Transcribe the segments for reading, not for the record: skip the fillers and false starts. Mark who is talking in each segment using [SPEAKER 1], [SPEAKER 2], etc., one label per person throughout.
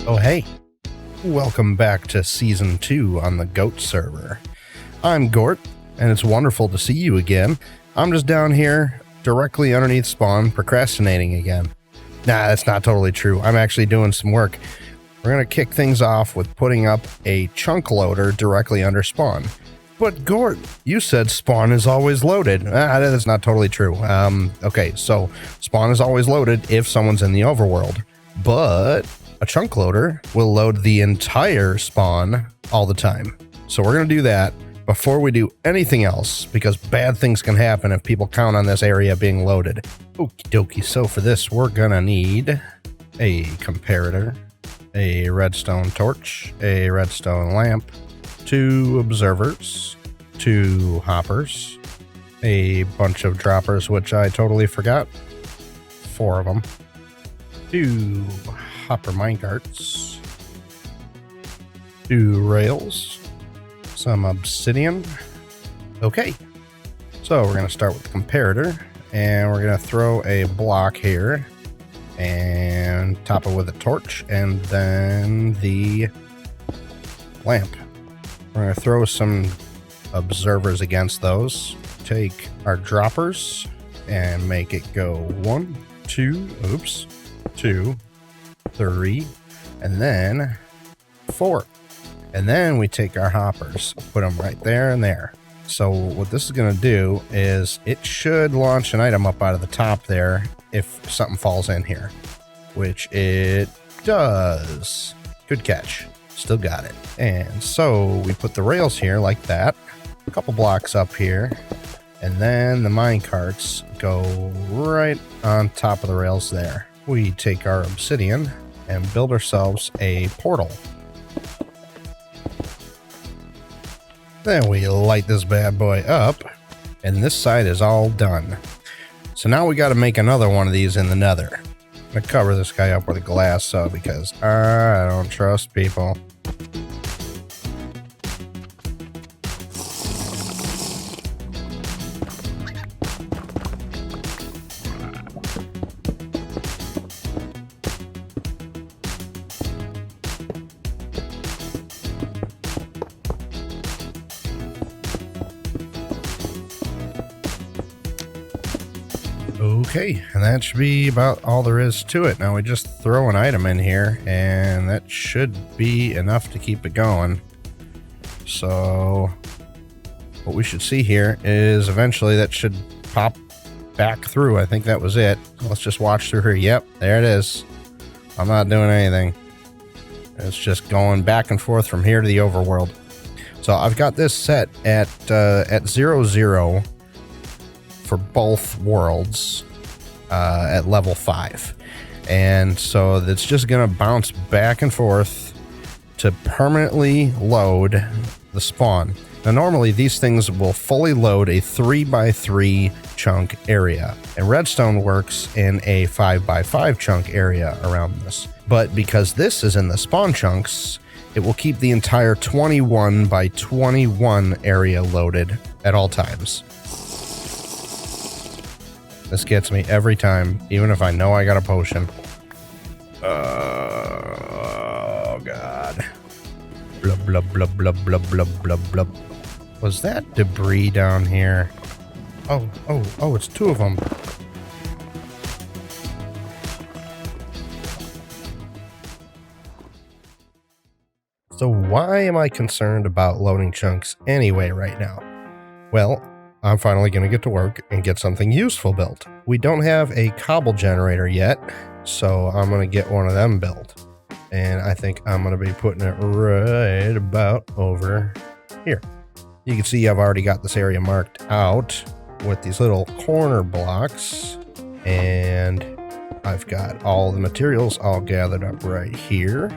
[SPEAKER 1] Oh hey, welcome back to Season 2 on the G.o.a.t server. I'm Gort, and it's wonderful to see you again. I'm just down here, directly underneath spawn, procrastinating again. Nah, that's not totally true. I'm actually doing some work. We're going to kick things off with putting up a chunk loader directly under spawn. But Gort, you said spawn is always loaded. That's not totally true. Okay, so spawn is always loaded if someone's in the overworld. But a chunk loader will load the entire spawn all the time. So we're going to do that before we do anything else, because bad things can happen if people count on this area being loaded. Okie dokie, so for this we're going to need a comparator, a redstone torch, a redstone lamp, 2 observers, 2 hoppers, a bunch of droppers, which I totally forgot, 4 of them, 2 hopper minecarts, 2 rails, some obsidian. Okay, so we're going to start with the comparator, and we're going to throw a block here and top it with a torch, and then the lamp. We're going to throw some observers against those. Take our droppers and make it go 1, 2, 2, 3, and then 4. And then we take our hoppers, put them right there and there. So what this is going to do is it should launch an item up out of the top there if something falls in here, which it does. Good catch. Still got it. And so we put the rails here like that, a couple blocks up here, and then the mine carts go right on top of the rails there. We take our obsidian and build ourselves a portal. Then we light this bad boy up, and this side is all done. So now we got to make another one of these in the nether. I'm going to cover this guy up with a glass so because I don't trust people. Okay, and that should be about all there is to it. Now we just throw an item in here, and that should be enough to keep it going. So what we should see here is eventually that should pop back through. I think that was it. Let's just watch through here. Yep, there it is. I'm not doing anything. It's just going back and forth from here to the overworld. So I've got this set at 0, for both worlds at level 5, and so it's just gonna bounce back and forth to permanently load the spawn. Now normally these things will fully load a 3x3 chunk area, and redstone works in a 5x5 chunk area around this, but because this is in the spawn chunks, it will keep the entire 21x21 area loaded at all times. This gets me every time, even if I know I got a potion. Oh, God. Blub, blub, blub, blub, blub, blub, blub, blub. Was that debris down here? Oh, it's 2 of them. So why am I concerned about loading chunks anyway right now? Well, I'm finally going to get to work and get something useful built. We don't have a cobble generator yet, so I'm going to get one of them built. And I think I'm going to be putting it right about over here. You can see I've already got this area marked out with these little corner blocks. And I've got all the materials all gathered up right here.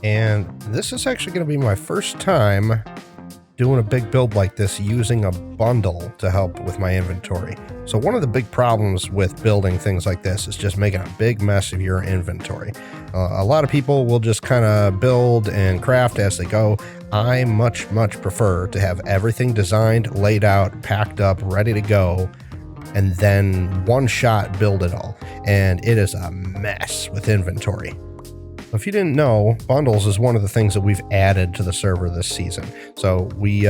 [SPEAKER 1] And this is actually going to be my first time doing a big build like this using a bundle to help with my inventory. So one of the big problems with building things like this is just making a big mess of your inventory. A lot of people will just kind of build and craft as they go. I much prefer to have everything designed, laid out, packed up, ready to go, and then one shot build it all. And it is a mess with inventory. If you didn't know, bundles is one of the things that we've added to the server this season. So we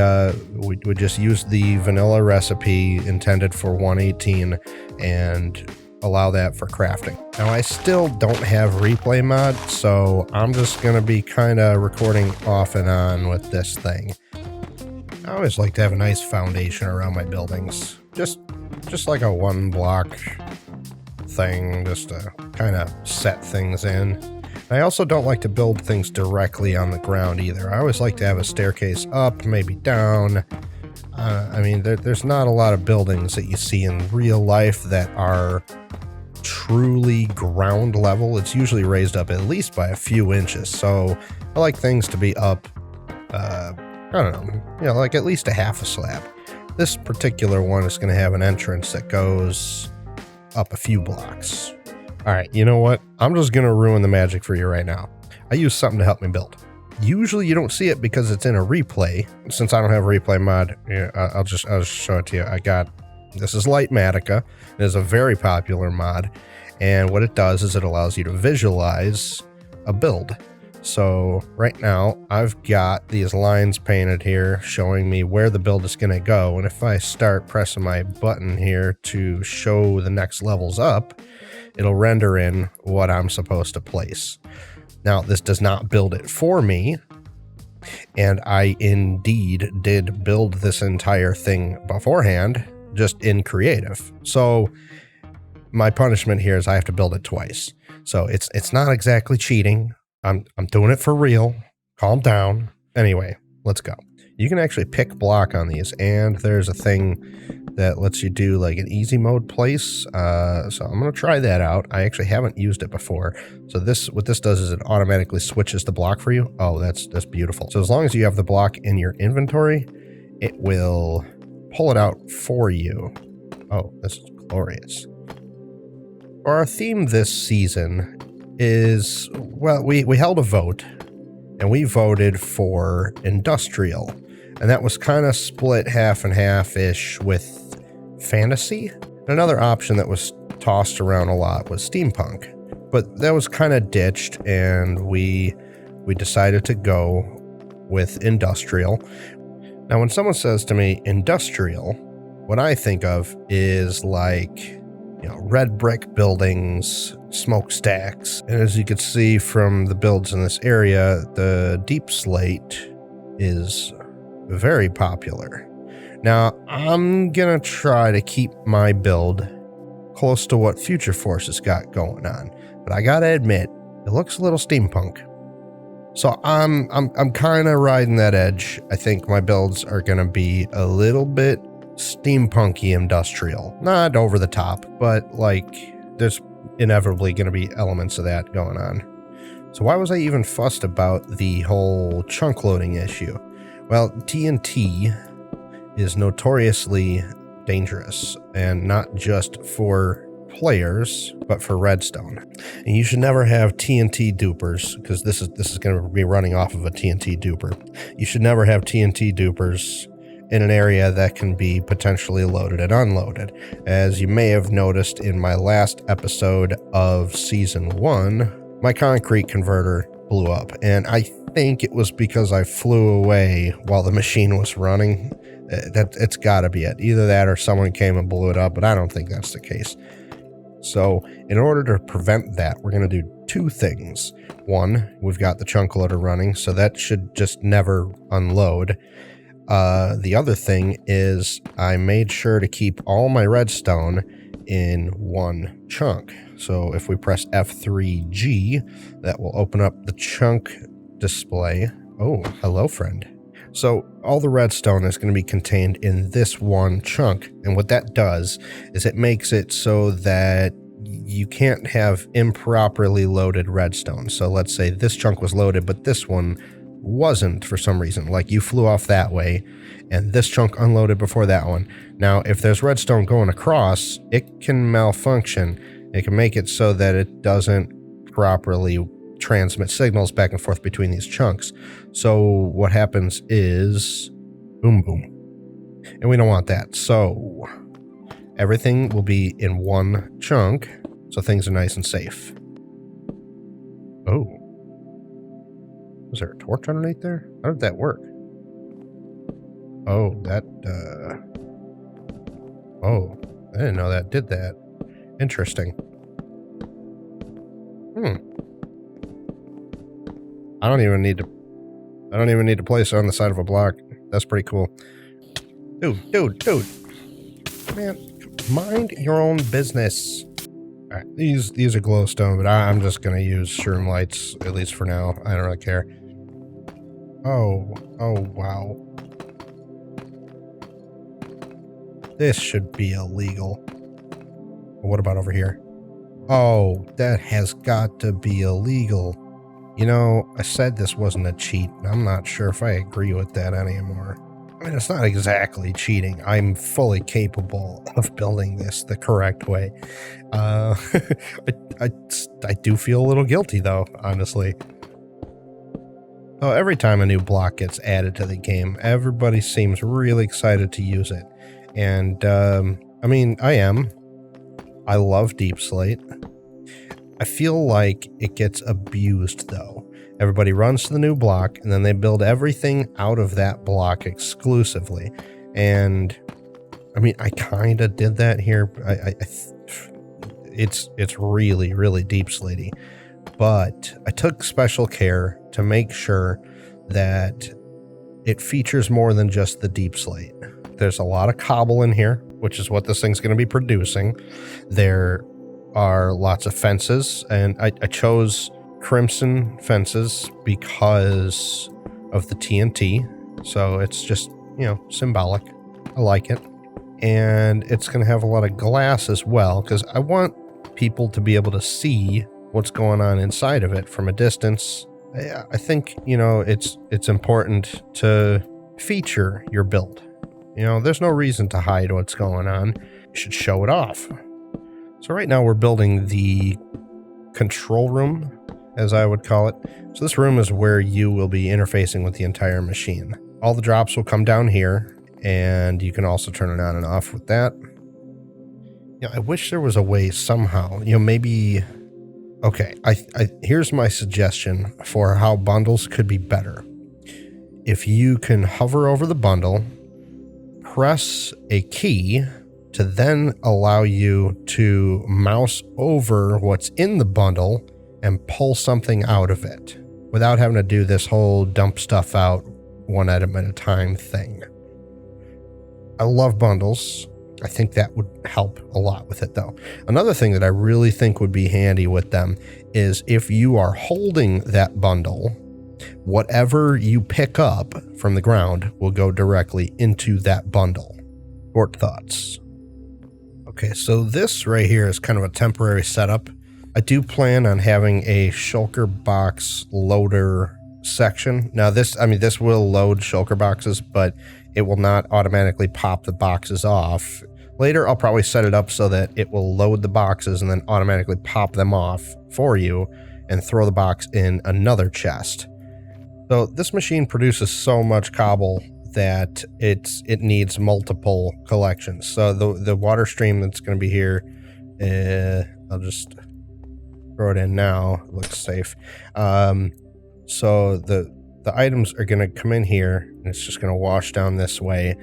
[SPEAKER 1] just used the vanilla recipe intended for 118 and allow that for crafting. Now I still don't have replay mod, so I'm just gonna be kind of recording off and on with this thing. I always like to have a nice foundation around my buildings, just like a one block thing, just to kind of set things in. I also don't like to build things directly on the ground either. I always like to have a staircase up, maybe down. I mean, there's not a lot of buildings that you see in real life that are truly ground level. It's usually raised up at least by a few inches. So I like things to be up, I don't know, like at least a half a slab. This particular one is going to have an entrance that goes up a few blocks. All right, you know what? I'm just going to ruin the magic for you right now. I use something to help me build. Usually you don't see it because it's in a replay. Since I don't have a replay mod, I'll just show it to you. This is Lightmatica. It is a very popular mod. And what it does is it allows you to visualize a build. So right now I've got these lines painted here showing me where the build is going to go. And if I start pressing my button here to show the next levels up, it'll render in what I'm supposed to place. Now, this does not build it for me, and I indeed did build this entire thing beforehand, just in creative. So my punishment here is I have to build it twice. So it's not exactly cheating. I'm doing it for real. Calm down. Anyway, let's go. You can actually pick block on these, and there's a thing that lets you do like an easy mode place. So I'm going to try that out. I actually haven't used it before. So what this does is it automatically switches the block for you. Oh, that's beautiful. So as long as you have the block in your inventory, it will pull it out for you. Oh, this is glorious. Our theme this season is, well, we held a vote, and we voted for industrial. And that was kind of split half and half-ish with fantasy. Another option that was tossed around a lot was steampunk, but that was kind of ditched, and we decided to go with industrial. Now, when someone says to me industrial, what I think of is like, red brick buildings, smokestacks, and as you can see from the builds in this area, the deep slate is very popular. Now, I'm gonna try to keep my build close to what Future Force has got going on, but I gotta admit, it looks a little steampunk. So I'm kind of riding that edge. I think my builds are gonna be a little bit steampunky industrial. Not over the top, but like there's inevitably gonna be elements of that going on. So why was I even fussed about the whole chunk loading issue? Well, TNT is notoriously dangerous, and not just for players, but for redstone. And you should never have TNT dupers, because this is going to be running off of a TNT duper. You should never have TNT dupers in an area that can be potentially loaded and unloaded. As you may have noticed in my last episode of Season 1, my concrete converter blew up, and I think it was because I flew away while the machine was running. It's got to be it. Either that or someone came and blew it up, but I don't think that's the case. So in order to prevent that, we're going to do two things. One, we've got the chunk loader running, so that should just never unload. The other thing is I made sure to keep all my redstone in one chunk. So if we press F3G, that will open up the chunk display. Oh, hello, friend. So all the redstone is going to be contained in this one chunk. And what that does is it makes it so that you can't have improperly loaded redstone. So let's say this chunk was loaded, but this one wasn't for some reason. Like you flew off that way and this chunk unloaded before that one. Now, if there's redstone going across, it can malfunction. It can make it so that it doesn't properly transmit signals back and forth between these chunks. So what happens is boom, boom. And we don't want that. So everything will be in one chunk, so things are nice and safe. Oh, Was there a torch underneath there? How did that work? Oh, that, oh, I didn't know that did that. Interesting. I don't even need to place it on the side of a block. That's pretty cool. Dude. Man, mind your own business. All right, these are glowstone, but I'm just gonna use shroom lights, at least for now. I don't really care. Oh, wow. This should be illegal. What about over here? Oh, that has got to be illegal. You know, I said this wasn't a cheat, and I'm not sure if I agree with that anymore. I mean, it's not exactly cheating. I'm fully capable of building this the correct way. I do feel a little guilty, though, honestly. Oh, every time a new block gets added to the game, everybody seems really excited to use it. And, I mean, I am. I love Deep Slate. I feel like it gets abused, though. Everybody runs to the new block, and then they build everything out of that block exclusively. And, I mean, I kind of did that here. It's really, really Deep Slatey. But I took special care to make sure that it features more than just the Deep Slate. There's a lot of cobble in here, which is what this thing's going to be producing. There are lots of fences, and I chose crimson fences because of the TNT. So it's just, you know, symbolic. I like it. And it's going to have a lot of glass as well, because I want people to be able to see what's going on inside of it from a distance. I think, you know, it's important to feature your build. You know, there's no reason to hide what's going on. You should show it off. So right now we're building the control room, as I would call it. So this room is where you will be interfacing with the entire machine. All the drops will come down here, and you can also turn it on and off with that. You know, I wish there was a way somehow, you know, maybe... Okay, here's my suggestion for how bundles could be better. If you can hover over the bundle, press a key to then allow you to mouse over what's in the bundle and pull something out of it without having to do this whole dump stuff out one item at a time thing. I love bundles. I think that would help a lot with it, though. Another thing that I really think would be handy with them is if you are holding that bundle, whatever you pick up from the ground will go directly into that bundle. Gort thoughts. Okay, so this right here is kind of a temporary setup. I do plan on having a shulker box loader section. Now this will load shulker boxes, but it will not automatically pop the boxes off. Later, I'll probably set it up so that it will load the boxes and then automatically pop them off for you and throw the box in another chest. So this machine produces so much cobble that it needs multiple collections. So the water stream that's going to be here, I'll just throw it in now. It looks safe. So the items are going to come in here, and it's just going to wash down this way.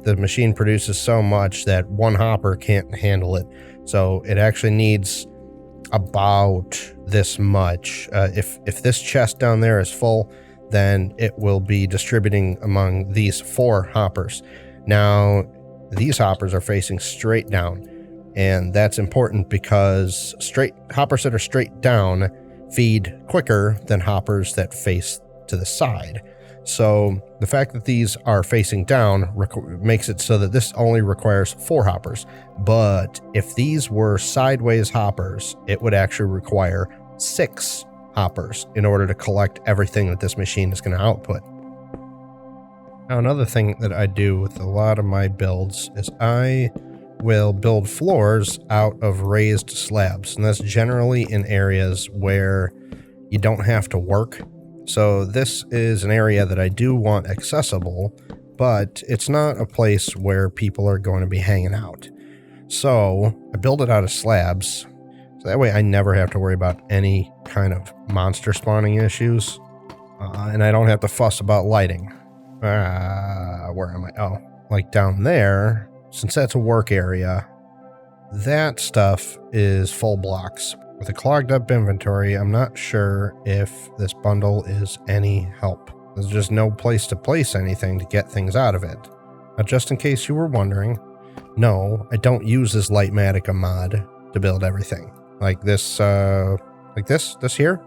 [SPEAKER 1] The machine produces so much that one hopper can't handle it. So it actually needs about this much. If this chest down there is full, then it will be distributing among these 4 hoppers. Now, these hoppers are facing straight down, and that's important because hoppers that are straight down feed quicker than hoppers that face to the side. So the fact that these are facing down makes it so that this only requires 4 hoppers. But if these were sideways hoppers, it would actually require 6 hoppers in order to collect everything that this machine is going to output. Now, another thing that I do with a lot of my builds is I will build floors out of raised slabs, and that's generally in areas where you don't have to work. So this is an area that I do want accessible, but it's not a place where people are going to be hanging out. So I build it out of slabs, so that way I never have to worry about any kind of monster spawning issues. And I don't have to fuss about lighting. Where am I? Oh, like down there, since that's a work area, that stuff is full blocks. With a clogged up inventory, I'm not sure if this bundle is any help. There's just no place to place anything to get things out of it. Now, just in case you were wondering, no, I don't use this Lightmatica mod to build everything. Like this here.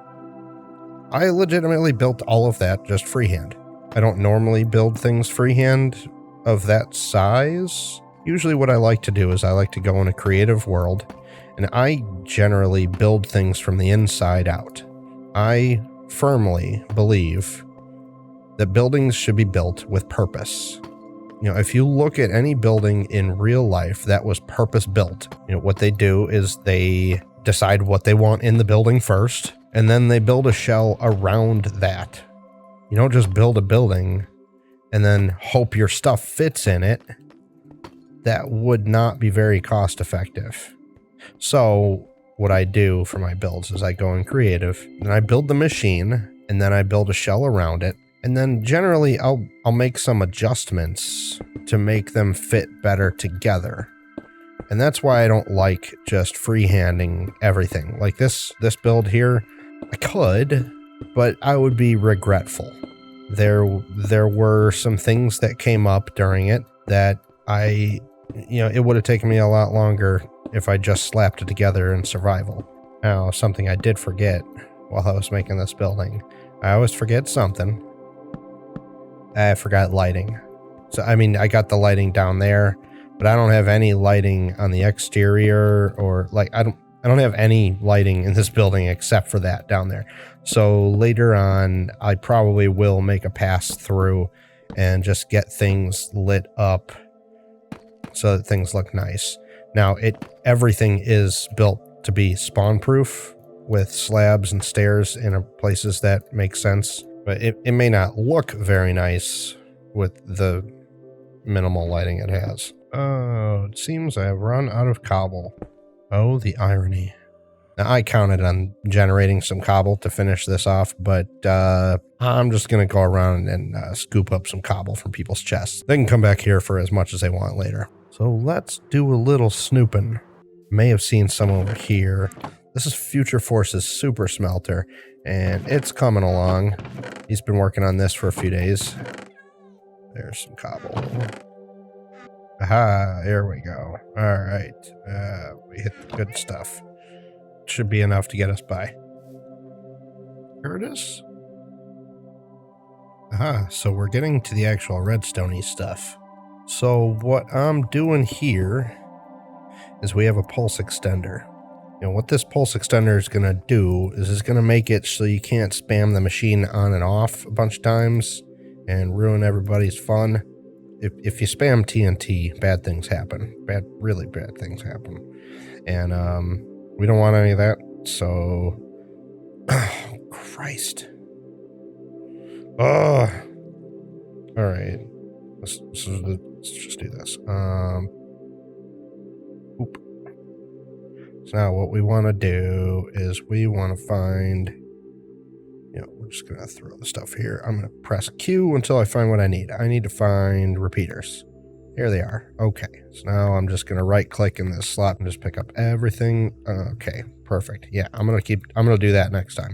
[SPEAKER 1] I legitimately built all of that just freehand. I don't normally build things freehand of that size. Usually what I like to do is I like to go in a creative world, and I generally build things from the inside out. I firmly believe that buildings should be built with purpose. You know, if you look at any building in real life that was purpose built, you know, what they do is they decide what they want in the building first, and then they build a shell around that. You don't just build a building and then hope your stuff fits in it. That would not be very cost effective. So what I do for my builds is I go in creative and I build the machine, and then I build a shell around it. And then generally I'll make some adjustments to make them fit better together. And that's why I don't like just freehanding everything. Like this build here, I could, but I would be regretful. There were some things that came up during it that it would have taken me a lot longer if I just slapped it together in survival. Now, something I did forget while I was making this building. I always forget something. I forgot lighting. So, I mean, I got the lighting down there, but I don't have any lighting on the exterior, or like, I don't have any lighting in this building except for that down there. So later on, I probably will make a pass through and just get things lit up so that things look nice. Now, everything is built to be spawn proof with slabs and stairs in places that make sense, but it may not look very nice with the minimal lighting it has. Oh, it seems I have run out of cobble. Oh, the irony. Now, I counted on generating some cobble to finish this off, but I'm just going to go around and scoop up some cobble from people's chests. They can come back here for as much as they want later. So let's do a little snooping. May have seen some over here. This is Future Force's super smelter, and it's coming along. He's been working on this for a few days. There's some cobble. Aha, there we go. All right, we hit the good stuff. Should be enough to get us by. Here it is. Aha, so we're getting to the actual redstone-y stuff. So what I'm doing here is we have a pulse extender. You know, what this pulse extender is going to do is it's going to make it so you can't spam the machine on and off a bunch of times and ruin everybody's fun. If you spam TNT, bad things happen. Really bad things happen. And we don't want any of that, so... Oh, Christ. Oh! Alright. Let's just do this. Oop. So now what we want to do is we want to find... we're just going to throw the stuff here. I'm going to press Q until I find what I need. I need to find repeaters. Here they are. Okay. So now I'm just going to right click in this slot and just pick up everything. Okay. Perfect. Yeah. I'm going to do that next time.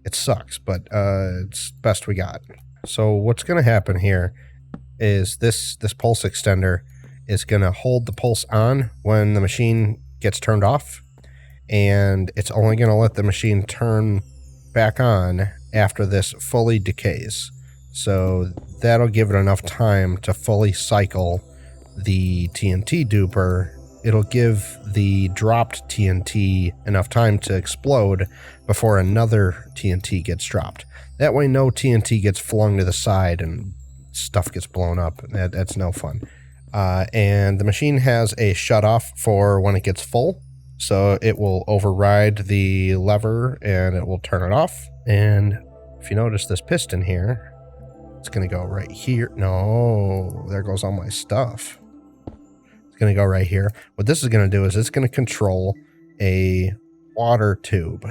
[SPEAKER 1] It sucks, but it's best we got. So what's going to happen here is this pulse extender is going to hold the pulse on when the machine gets turned off, and it's only going to let the machine turn back on after this fully decays. So that'll give it enough time to fully cycle the TNT duper. It'll give the dropped TNT enough time to explode before another TNT gets dropped. That way no TNT gets flung to the side and stuff gets blown up. That's no fun. And the machine has a shut off for when it gets full. So it will override the lever and it will turn it off. And if you notice this piston here, it's going to go right here. No, there goes all my stuff. It's going to go right here. What this is going to do is it's going to control a water tube.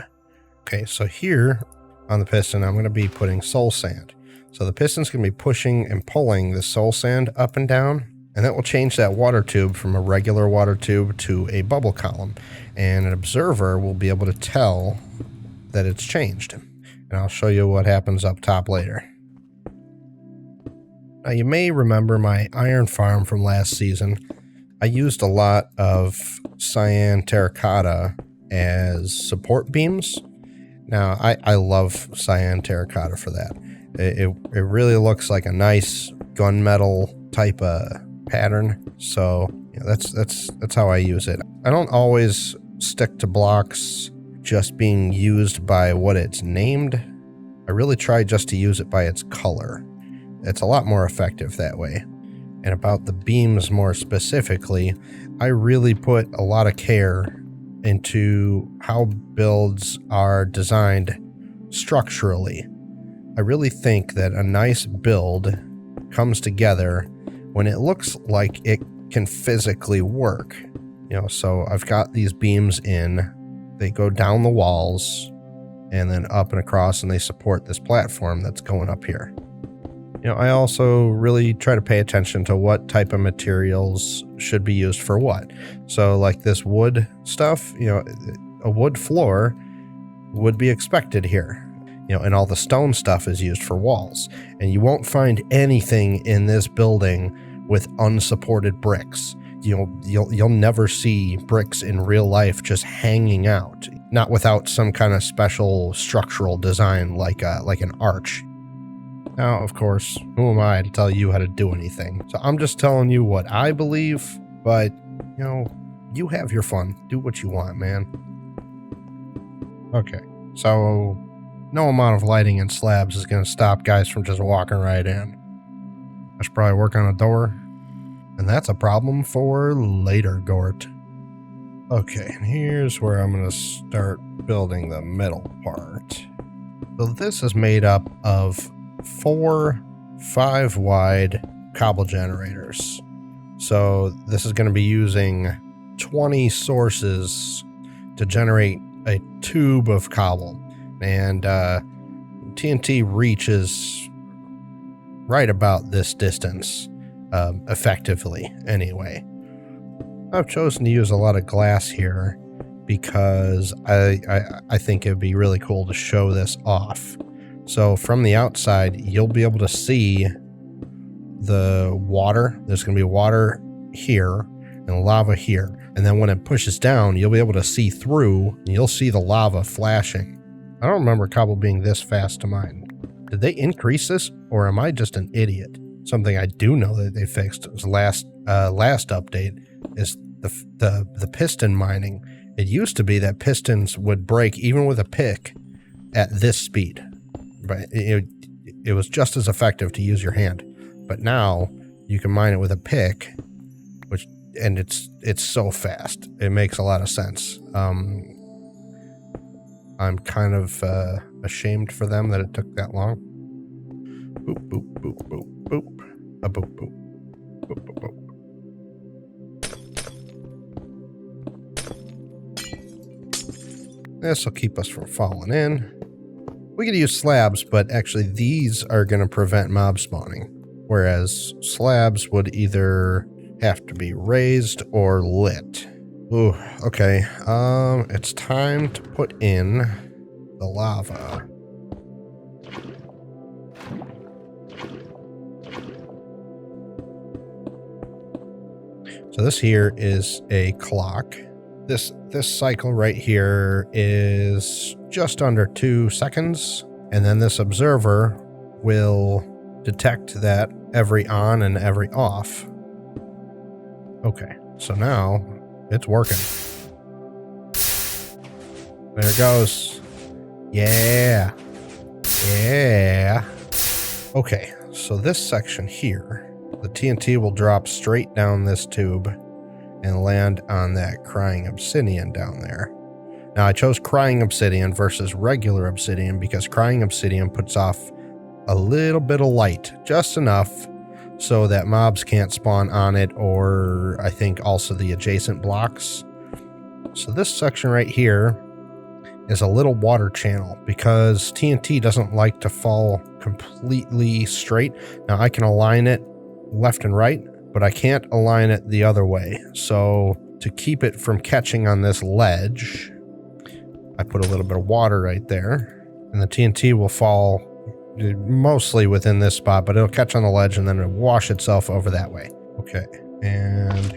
[SPEAKER 1] Okay, so here, on the piston, I'm going to be putting soul sand. So the piston's going to be pushing and pulling the soul sand up and down, and that will change that water tube from a regular water tube to a bubble column. And an observer will be able to tell that it's changed. And I'll show you what happens up top later. Now you may remember my iron farm from last season. I used a lot of cyan terracotta as support beams. Now I love cyan terracotta for that. It really looks like a nice gunmetal type of pattern. So yeah, that's how I use it. I don't always stick to blocks just being used by what it's named. I really try just to use it by its color. It's a lot more effective that way. And about the beams more specifically, I really put a lot of care into how builds are designed structurally. I really think that a nice build comes together when it looks like it can physically work. You know, so I've got these beams in, they go down the walls and then up and across, and they support this platform that's going up here. You know, I also really try to pay attention to what type of materials should be used for what. So like this wood stuff, you know, a wood floor would be expected here. You know, and all the stone stuff is used for walls. And you won't find anything in this building with unsupported bricks. You'll never see bricks in real life just hanging out, not without some kind of special structural design like an arch. Now, of course, who am I to tell you how to do anything? So I'm just telling you what I believe, but, you know, you have your fun. Do what you want, man. Okay, so no amount of lighting and slabs is going to stop guys from just walking right in. I should probably work on a door, and that's a problem for later, Gort. Okay, and here's where I'm going to start building the middle part. So this is made up of 4 5-wide cobble generators. So this is going to be using 20 sources to generate a tube of cobble. And TNT reaches right about this distance, effectively anyway. I've chosen to use a lot of glass here because I think it'd be really cool to show this off. So from the outside, you'll be able to see the water. There's going to be water here and lava here. And then when it pushes down, you'll be able to see through, and you'll see the lava flashing. I don't remember cobble being this fast to mine. Did they increase this, or am I just an idiot? Something I do know that they fixed was last update is the piston mining. It used to be that pistons would break even with a pick at this speed. But it was just as effective to use your hand. But now you can mine it with a pick, and it's so fast. It makes a lot of sense. I'm kind of ashamed for them that it took that long. Boop, boop, boop, boop, boop. A boop, boop. Boop, boop, boop. This will keep us from falling in. We could use slabs, but actually these are going to prevent mob spawning, whereas slabs would either have to be raised or lit. Ooh, okay. It's time to put in the lava. So this here is a clock. This cycle right here is just under 2 seconds, and then this observer will detect that every on and every off. Okay, so now it's working. There it goes. Yeah. Yeah. Okay, so this section here, the TNT will drop straight down this tube and land on that crying obsidian down there. Now I chose crying obsidian versus regular obsidian because crying obsidian puts off a little bit of light, just enough so that mobs can't spawn on it, or I think also the adjacent blocks. So this section right here is a little water channel because TNT doesn't like to fall completely straight. Now I can align it left and right, but I can't align it the other way. So to keep it from catching on this ledge, I put a little bit of water right there, and the TNT will fall mostly within this spot, but it'll catch on the ledge and then it'll wash itself over that way. Okay, and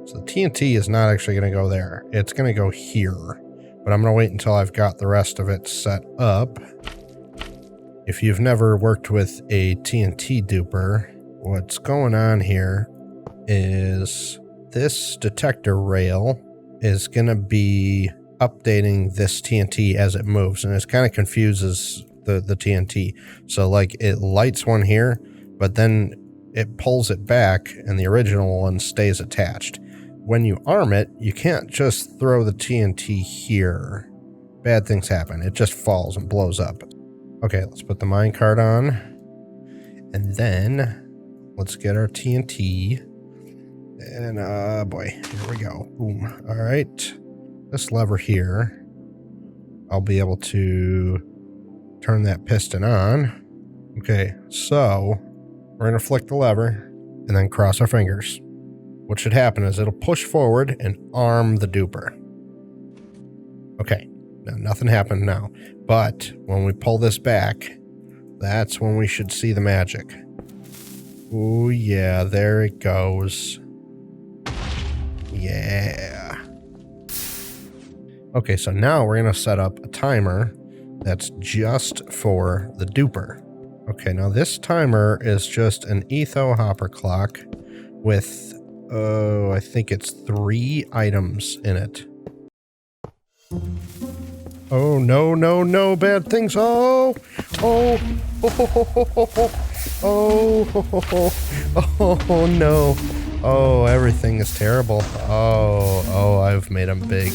[SPEAKER 1] so the TNT is not actually going to go there. It's going to go here, but I'm going to wait until I've got the rest of it set up. If you've never worked with a TNT duper, what's going on here is this detector rail is going to be updating this TNT as it moves, and it kind of confuses the TNT. So like it lights one here, but then it pulls it back and the original one stays attached. When you arm it, you can't just throw the TNT here. Bad things happen. It just falls and blows up. Okay, let's put the minecart on, and then let's get our TNT. And boy, here we go. Boom. All right, this lever here, I'll be able to turn that piston on. Okay, so we're gonna flick the lever and then cross our fingers. What should happen is it'll push forward and arm the duper. Okay, now nothing happened now, but when we pull this back, that's when we should see the magic. Oh yeah, there it goes. Yeah. Okay, so now we're gonna set up a timer that's just for the duper. Okay, now this timer is just an etho hopper clock with, I think it's 3 items in it. Oh, no, no, no, bad things. Oh, oh, oh, no. Oh, everything is terrible. Oh, I've made a big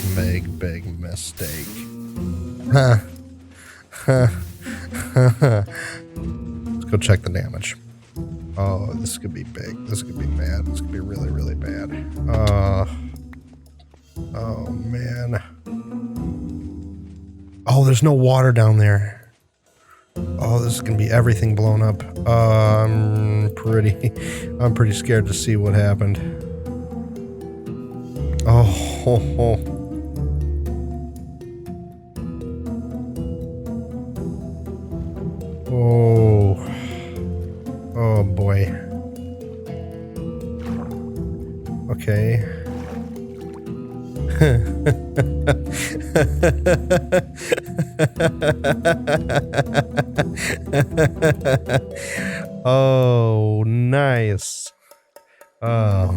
[SPEAKER 1] mistake. Huh. Let's go check the damage. Oh, this could be big. This could be bad. This could be really bad. Oh, man. Oh, there's no water down there. Oh, this is gonna be everything blown up. I'm pretty scared to see what happened. Oh. Oh boy. Okay. Oh, nice. Oh,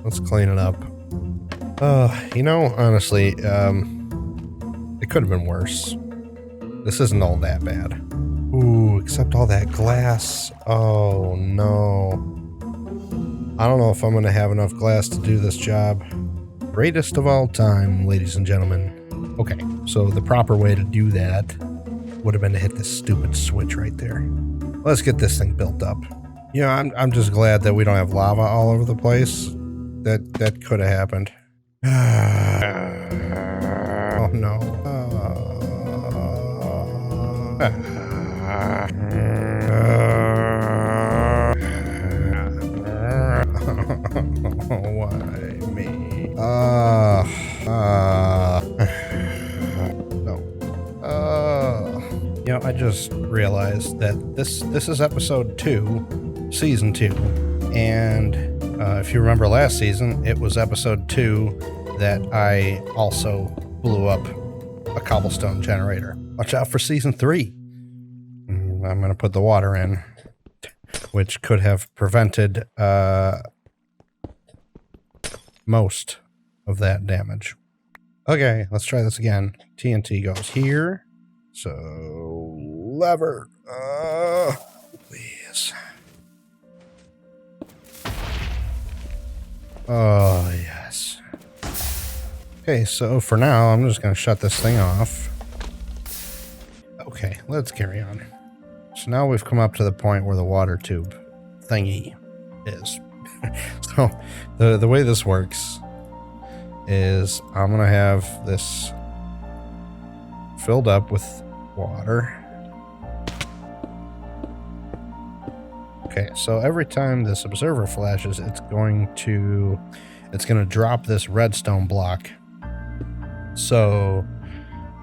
[SPEAKER 1] let's clean it up. You know, honestly, it could have been worse. This isn't all that bad. Ooh, except all that glass. Oh, no. I don't know if I'm going to have enough glass to do this job. Greatest of all time, ladies and gentlemen. Okay, so the proper way to do that would have been to hit this stupid switch right there. Let's get this thing built up. You know, I'm just glad that we don't have lava all over the place. That could have happened. Oh no. Why me? No. You know, I just realized that this is episode 2, season 2, and if you remember last season, it was episode 2 that I also blew up a cobblestone generator. Watch out for season 3. I'm going to put the water in, which could have prevented most of that damage. Okay, let's try this again. TNT goes here. So, lever. Please. Oh, yes. Okay, so for now, I'm just going to shut this thing off. Okay, let's carry on. So now we've come up to the point where the water tube thingy is. So the way this works is I'm going to have this filled up with water. Okay, so every time this observer flashes, it's going to drop this redstone block. So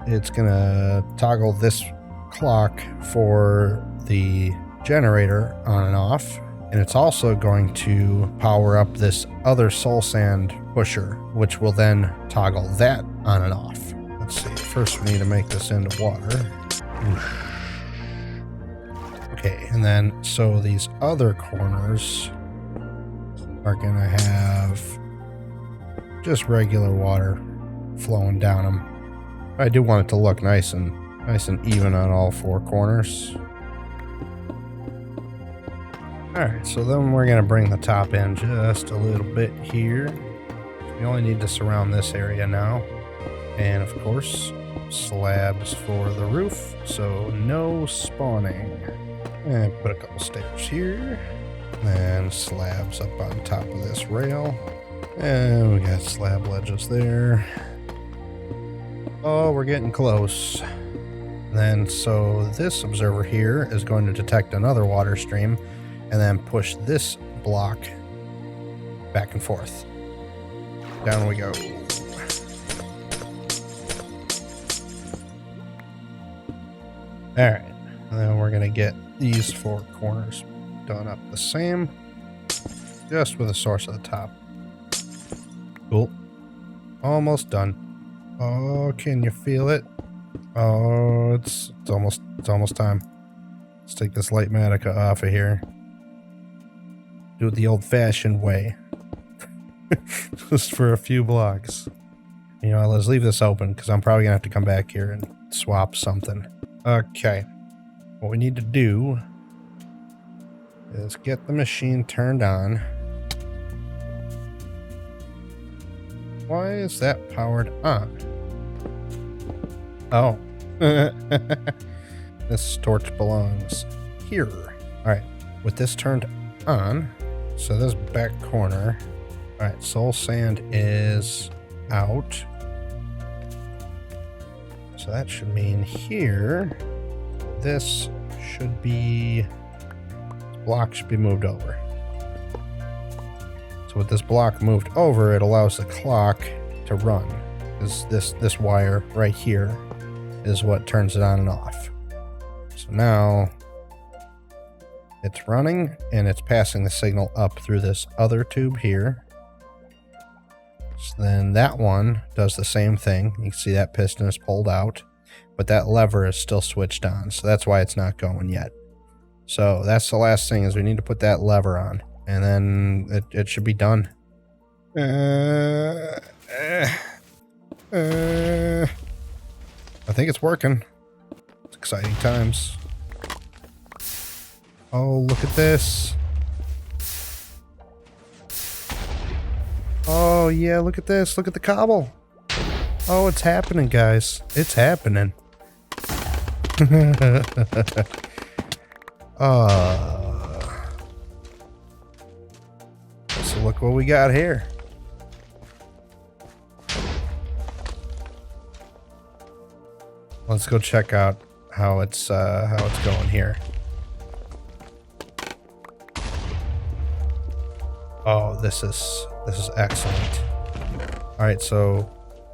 [SPEAKER 1] it's gonna toggle this clock for the generator on and off, and it's also going to power up this other soul sand pusher, which will then toggle that on and off. Let's see, first we need to make this into water. Oof. Okay, and then so these other corners are gonna have just regular water flowing down them. I do want it to look nice and even on all four corners. Alright, so then we're gonna bring the top in just a little bit here. We only need to surround this area now. And of course, slabs for the roof, so no spawning. And put a couple stairs here. And slabs up on top of this rail. And we got slab ledges there. Oh, we're getting close. And then, so this observer here is going to detect another water stream and then push this block back and forth. Down we go. Alright, and then we're going to get these four corners done up the same, just with the source at the top. Cool. Almost done. Oh, can you feel it? Oh, it's almost time. Let's take this light matica off of here. Do it the old-fashioned way. Just for a few blocks. You know, let's leave this open because I'm probably gonna have to come back here and swap something. Okay. What we need to do is get the machine turned on. Why is that powered on? Oh. This torch belongs here. Alright, with this turned on, so this back corner. Alright, soul sand is out. So that should mean here, this should be, block should be moved over. So with this block moved over, it allows the clock to run. This wire right here is what turns it on and off. So now it's running and it's passing the signal up through this other tube here. So then that one does the same thing. You can see that piston is pulled out, but that lever is still switched on. So that's why it's not going yet. So that's the last thing, is we need to put that lever on, and then it should be done. I think it's working. It's exciting times. Oh, look at this. Oh, yeah, look at this. Look at the cobble. Oh, it's happening, guys. It's happening. So look what we got here. Let's go check out how it's going here. Oh, this is excellent. All right, so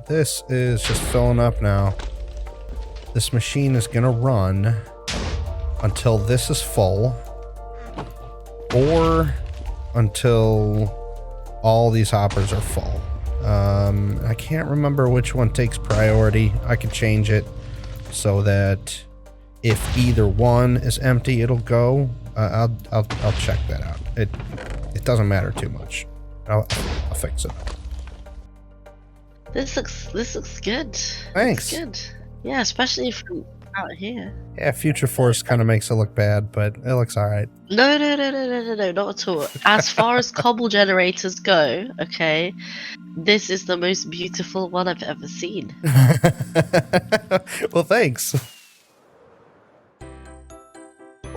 [SPEAKER 1] this is just filling up now. This machine is gonna run until this is full, or until all these hoppers are full. I can't remember which one takes priority. I could change it so that if either one is empty, it'll go. I'll check that out. It doesn't matter too much. I'll fix it.
[SPEAKER 2] This looks good.
[SPEAKER 1] Thanks.
[SPEAKER 2] Looks good. Yeah, especially from out here.
[SPEAKER 1] Yeah, Future Force kind of makes it look bad, but it looks alright.
[SPEAKER 2] No, not at all. As far as cobble generators go, okay, this is the most beautiful one I've ever seen.
[SPEAKER 1] Well, thanks.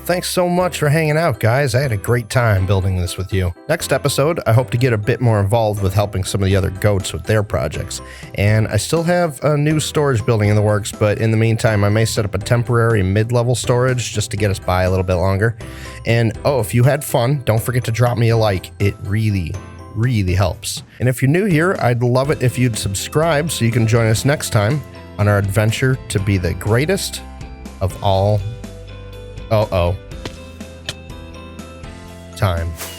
[SPEAKER 1] thanks so much for hanging out, guys. I had a great time building this with you. Next episode, I hope to get a bit more involved with helping some of the other goats with their projects. And I still have a new storage building in the works, but in the meantime, I may set up a temporary mid-level storage just to get us by a little bit longer. And oh, if you had fun, don't forget to drop me a like. It really helps. And if you're new here, I'd love it if you'd subscribe so you can join us next time on our adventure to be the greatest of all time.